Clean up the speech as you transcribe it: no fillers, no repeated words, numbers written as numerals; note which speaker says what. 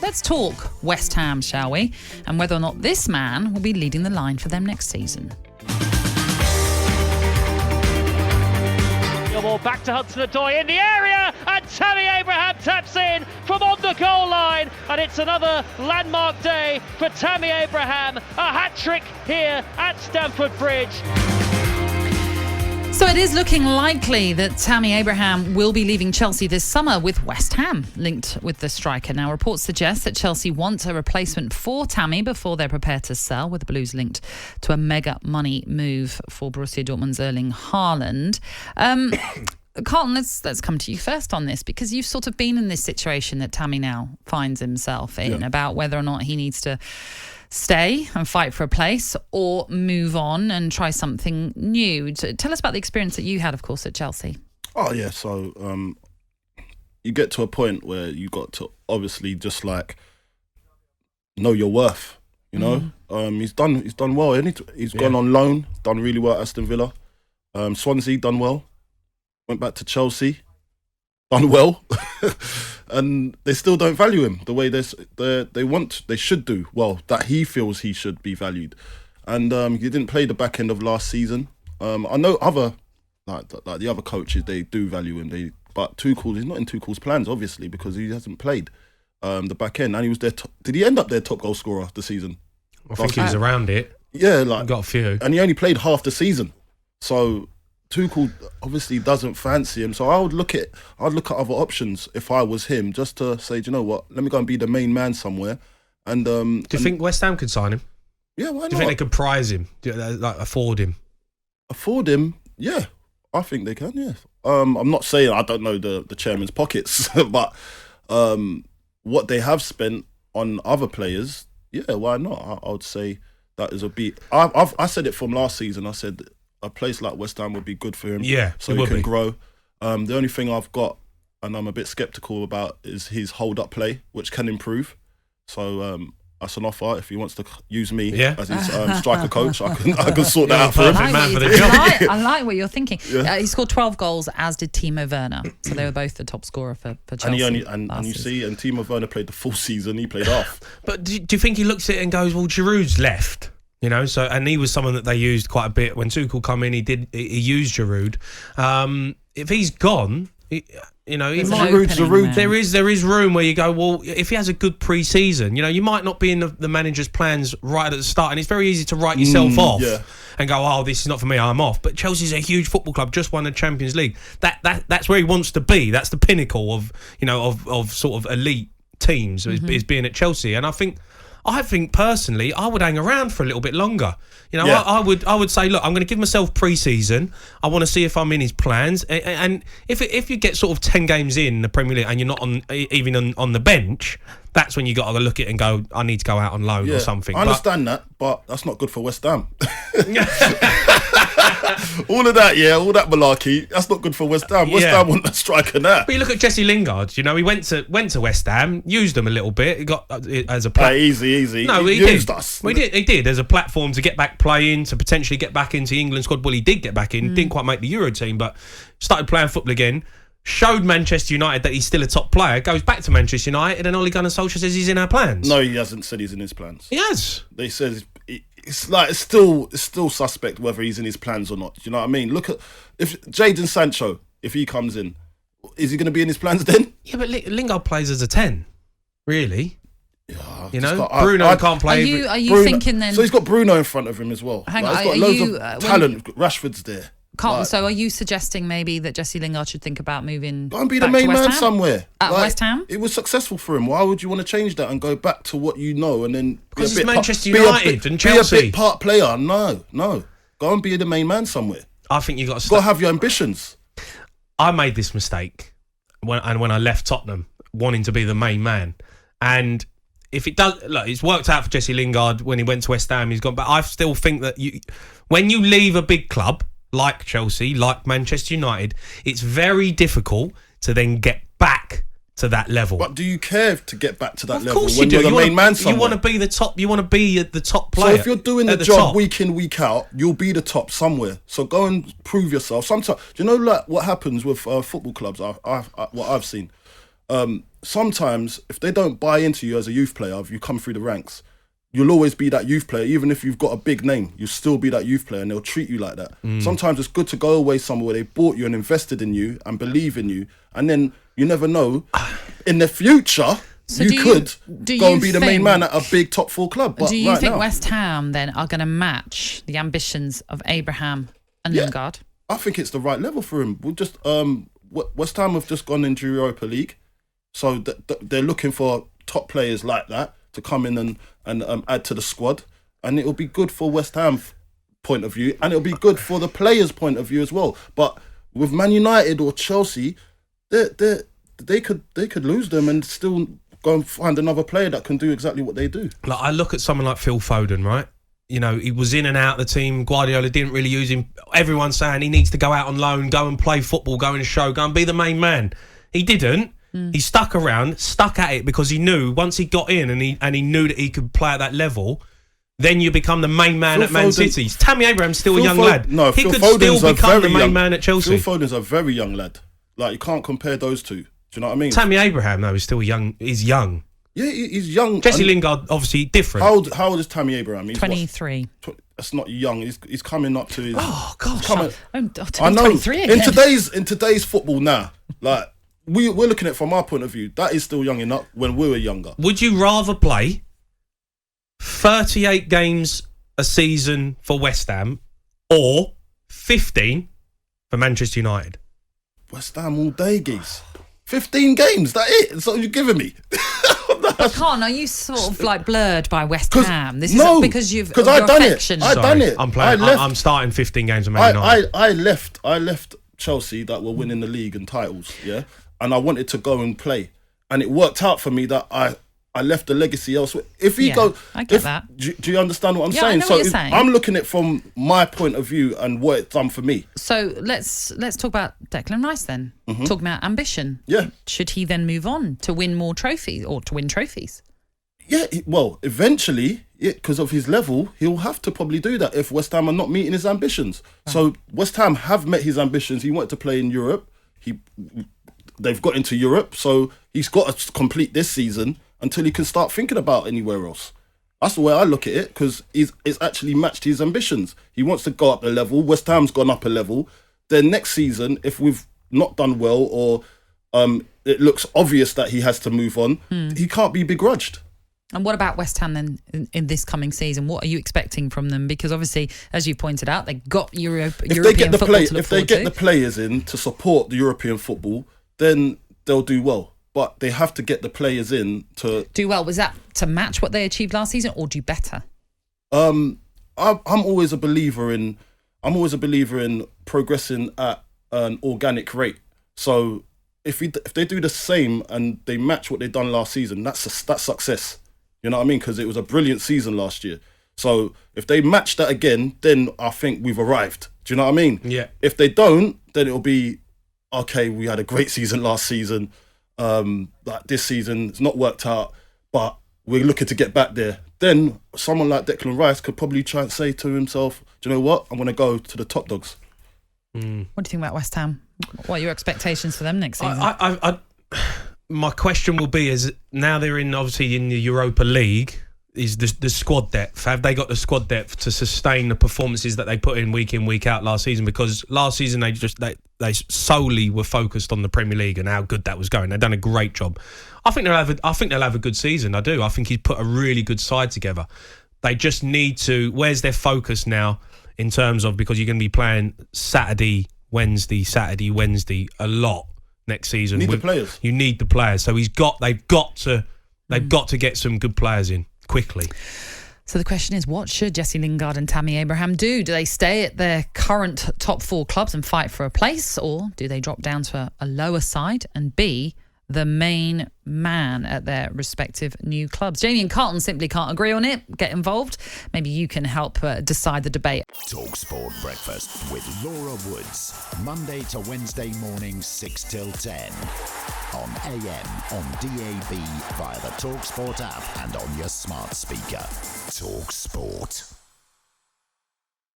Speaker 1: let's talk West Ham, shall we? And whether or not this man will be leading the line for them next season.
Speaker 2: Ball back to Hudson-Odoi in the area, and Tammy Abraham taps in from on the goal line, and it's another landmark day for Tammy Abraham. A hat-trick here at Stamford Bridge.
Speaker 1: So it is looking likely that Tammy Abraham will be leaving Chelsea this summer, with West Ham linked with the striker. Now, reports suggest that Chelsea want a replacement for Tammy before they're prepared to sell, with the Blues linked to a mega money move for Borussia Dortmund's Erling Haaland. Carlton, let's come to you first on this, because you've sort of been in this situation that Tammy now finds himself in, about whether or not he needs to stay and fight for a place or move on and try something new. Tell us about the experience that you had, of course, at Chelsea.
Speaker 3: Oh, yeah. So you get to a point where you got to obviously just like know your worth, you know? He's done well. He's gone on loan, done really well at Aston Villa. Swansea, done well. Went back to Chelsea, done well. And they still don't value him the way they should do. Well, that he feels he should be valued. And he didn't play the back end of last season. I know other like the other coaches, they do value him. But Tuchel, he's not in Tuchel's plans, obviously, because he hasn't played the back end. And he was their did he end up their top goal scorer this season?
Speaker 4: I think he was around it.
Speaker 3: Yeah, like
Speaker 4: got a few,
Speaker 3: and he only played half the season. So Tuchel obviously doesn't fancy him, so I'd look at other options if I was him, just to say, do you know what? Let me go and be the main man somewhere. And do
Speaker 4: you think West Ham could sign him?
Speaker 3: Yeah, why not?
Speaker 4: Do you think they could prize him, like afford him?
Speaker 3: Afford him? Yeah, I think they can. Yeah. I'm not saying I don't know the chairman's pockets, but what they have spent on other players, yeah, why not? I would say that is a beat. I said it from last season. I said a place like West Ham would be good for him.
Speaker 4: Yeah,
Speaker 3: so he can grow. The only thing I've got, and I'm a bit sceptical about, is his hold-up play, which can improve. So that's an offer. If he wants to use me as his striker coach, I can sort that out for him.
Speaker 1: I like what you're thinking. Yeah. He scored 12 goals, as did Timo Werner. So they were both the top scorer for Chelsea.
Speaker 3: And Timo Werner played the full season. He played half.
Speaker 4: But do you think he looks at it and goes, well, Giroud's left? You know, so, and he was someone that they used quite a bit when Tuchel come in. He used Giroud. If he's gone, he might.
Speaker 3: Giroud.
Speaker 4: There is room where you go, well, if he has a good pre-season, you might not be in the manager's plans right at the start, and it's very easy to write yourself off and go, oh, this is not for me, I'm off. But Chelsea's a huge football club, just won the Champions League. That's where he wants to be. That's the pinnacle of of sort of elite teams is being at Chelsea, and I think personally, I would hang around for a little bit longer. I would say, look, I'm going to give myself pre-season. I want to see if I'm in his plans. And if you get sort of 10 games in the Premier League and you're not even on the bench, that's when you got to look at it and go, I need to go out on loan or something.
Speaker 3: I understand that, but that's not good for West Ham. all that malarkey, that's not good for West Ham. West Ham want a striker now.
Speaker 4: But you look at Jesse Lingard, he went to West Ham, used them a little bit. He got as a
Speaker 3: easy.
Speaker 4: No, he
Speaker 3: used
Speaker 4: did.
Speaker 3: Us.
Speaker 4: He did as a platform to get back playing, to potentially get back into the England squad. Well, he did get back in, didn't quite make the Euro team, but started playing football again. Showed Manchester United that he's still a top player, goes back to Manchester United, and Ole Gunnar Solskjaer says he's in our plans.
Speaker 3: No, he hasn't said he's in his plans.
Speaker 4: He has.
Speaker 3: They said it's still suspect whether he's in his plans or not. Do you know what I mean? Look at if Jadon Sancho, if he comes in, is he going to be in his plans then?
Speaker 4: Yeah, but Lingard plays as a 10, really.
Speaker 3: Yeah,
Speaker 4: Bruno can't play.
Speaker 1: Are you thinking then?
Speaker 3: So he's got Bruno in front of him as well.
Speaker 1: Hang on,
Speaker 3: he's got loads of talent. Rashford's there.
Speaker 1: Carlton, so are you suggesting maybe that Jesse Lingard should think about moving
Speaker 3: go and be the main man somewhere?
Speaker 1: At West Ham?
Speaker 3: It was successful for him. Why would you want to change that and go back to what you know and then
Speaker 4: because it's Manchester United and Chelsea?
Speaker 3: Be a bit part player. No. Go and be the main man somewhere.
Speaker 4: I think you got
Speaker 3: to have your ambitions.
Speaker 4: I made this mistake when I left Tottenham, wanting to be the main man. And if it does, look, it's worked out for Jesse Lingard when he went to West Ham. He's gone, but I still think that when you leave a big club like Chelsea, like Manchester United, it's very difficult to then get back to that level.
Speaker 3: But do you care to get back to that level?
Speaker 4: Of course you do.
Speaker 3: You're the main man somewhere?
Speaker 4: You want to be the top. You want to be the top player.
Speaker 3: So if you're doing the job week in, week out, you'll be the top somewhere. So go and prove yourself. Sometimes, do you know like what happens with football clubs? What I've seen. sometimes if they don't buy into you as a youth player, if you come through the ranks, you'll always be that youth player. Even if you've got a big name, you'll still be that youth player, and they'll treat you like that. Sometimes it's good to go away somewhere where they bought you and invested in you and believe in you, and then you never know, in the future, you could go and be the main man at a big top 4 club. But
Speaker 1: do you think
Speaker 3: now,
Speaker 1: West Ham then are going to match the ambitions of Abraham and Lingard?
Speaker 3: I think it's the right level for him. We'll just West Ham have just gone into Europa League, so they're looking for top players like that to come in and add to the squad, and it'll be good for West Ham point of view, and it'll be good for the players' point of view as well. But with Man United or Chelsea, they could lose them and still go and find another player that can do exactly what they do.
Speaker 4: Like, I look at someone like Phil Foden, right? You know, he was in and out of the team. Guardiola didn't really use him. Everyone's saying he needs to go out on loan, go and play football, go and show, go and be the main man. He didn't. He stuck around, stuck at it, because he knew once he got in and he knew that he could play at that level, then you become the main man at Man City. Tammy Abraham's still a young lad.
Speaker 3: No,
Speaker 4: he
Speaker 3: Phil
Speaker 4: could
Speaker 3: Foden's
Speaker 4: still become the main
Speaker 3: young
Speaker 4: man at Chelsea.
Speaker 3: Phil Foden's a very young lad. Like, you can't compare those two. Do you know what I mean?
Speaker 4: Tammy Abraham, though, is still young. He's young.
Speaker 3: Yeah, he's young.
Speaker 4: Jesse Lingard, obviously different.
Speaker 3: How old is Tammy Abraham? He's
Speaker 1: 23.
Speaker 3: That's not young. He's coming up to his.
Speaker 1: Oh gosh,
Speaker 3: I know.
Speaker 1: 23 again.
Speaker 3: In today's football now, like we're looking at it from our point of view, that is still young enough when we were younger.
Speaker 4: Would you rather play 38 games a season for West Ham or 15 for Manchester United?
Speaker 3: West Ham all day, geese. 15 games, that it? That's what you're giving me.
Speaker 1: Con, are you sort of like blurred by West Ham? This
Speaker 3: no,
Speaker 1: is because you've
Speaker 3: because I've done it. I've done it.
Speaker 4: I'm starting 15 games with Man United.
Speaker 3: I left Chelsea that were winning the league and titles, yeah, and I wanted to go and play, and it worked out for me that I left the legacy elsewhere. If he goes,
Speaker 1: I get that.
Speaker 3: Do you understand what I'm saying?
Speaker 1: I know what you're saying.
Speaker 3: I'm looking at it from my point of view and what it's done for me.
Speaker 1: So let's talk about Declan Rice then. Talking about ambition.
Speaker 3: Yeah.
Speaker 1: Should he then move on to win more trophies or to win trophies?
Speaker 3: Yeah, well, eventually, because of his level, he'll have to probably do that if West Ham are not meeting his ambitions. Right. So West Ham have met his ambitions. He wanted to play in Europe. They've got into Europe, so he's got to complete this season until he can start thinking about anywhere else. That's the way I look at it, because it's actually matched his ambitions. He wants to go up a level. West Ham's gone up a level. Then next season, if we've not done well or it looks obvious that he has to move on, he can't be begrudged.
Speaker 1: And what about West Ham then in this coming season? What are you expecting from them? Because obviously, as you pointed out, they got European football to look
Speaker 3: If they
Speaker 1: forward
Speaker 3: get
Speaker 1: to.
Speaker 3: the players in to support the European football, then they'll do well. But they have to get the players in to
Speaker 1: do well. Was that to match what they achieved last season, or do better?
Speaker 3: I'm always a believer in progressing at an organic rate. So if they do the same and they match what they've done last season, that's success. You know what I mean? Because it was a brilliant season last year. So if they match that again, then I think we've arrived. Do you know what I mean?
Speaker 4: Yeah.
Speaker 3: If they don't, then it'll be okay. We had a great season last season. Like this season, it's not worked out, but we're looking to get back there. Then someone like Declan Rice could probably try and say to himself, do you know what? I'm going to go to the top dogs.
Speaker 1: What do you think about West Ham? What are your expectations for them next season?
Speaker 4: My question will be, is now they're obviously in the Europa League, is the squad depth. Have they got the squad depth to sustain the performances that they put in, week out last season? Because last season they solely were focused on the Premier League and how good that was going. They've done a great job. I think they'll have a good season. I do. I think he's put a really good side together. They just need to. Where's their focus now in terms of, because you're going to be playing Saturday, Wednesday a lot next season.
Speaker 3: You need the players.
Speaker 4: You need the players. So they've got to get some good players in quickly.
Speaker 1: So the question is, what should Jesse Lingard and Tammy Abraham do? Do they stay at their current top 4 clubs and fight for a place, or do they drop down to a lower side and be the main man at their respective new clubs? Jamie and Carlton simply can't agree on it. Get involved. Maybe you can help decide the debate.
Speaker 5: talkSPORT Breakfast with Laura Woods. Monday to Wednesday mornings 6 till 10. On AM, on DAB, via the talkSPORT app and on your smart speaker. talkSPORT.